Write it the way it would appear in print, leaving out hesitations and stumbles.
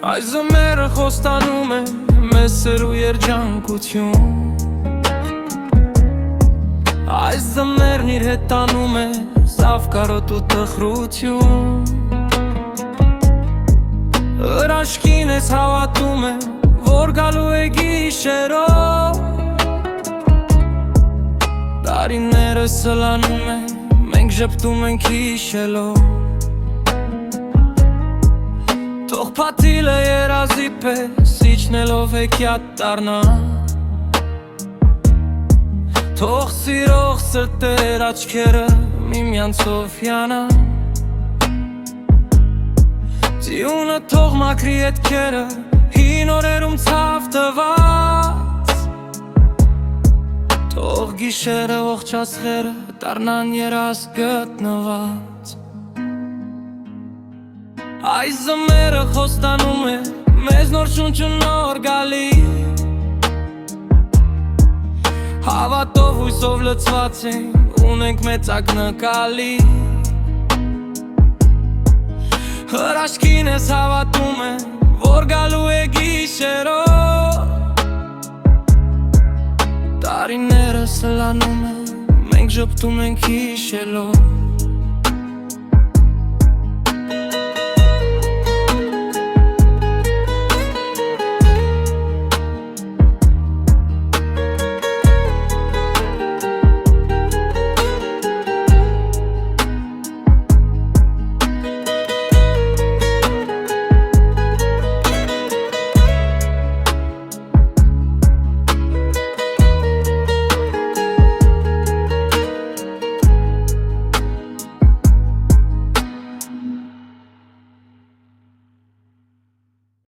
Այս զմերը խոստանում է մեզ սեր ու երջանկություն Այս զմերն իր հետ տանում է սավ կարոտ ու տխրություն Հրաշքին ես հավատում է, որ գալու է գիշերով Տարիները սլանում է, մենք ժպտում ենք հիշելով Թող փաթիլը երազի պես իջնելով հեքիաթ դառնա Թող սիրող սրտեր աչքերը միմյանցով հիանան Ձիունը թող մաքրի հետքերը հին օրերում ցավ տված Թող գիշերը ողջ ասղերը դառնան երազ գտնված Այս զմերը խոստանում է մեզ նոր շունչ ու նոր գալի Հավատով հույսով լցված ենք ունենք մեծակ նկալի Հրաշքին ես հավատում է, որ գալու է գիշերով Տարիները սլանում է, մենք ժպտում ենք հիշելով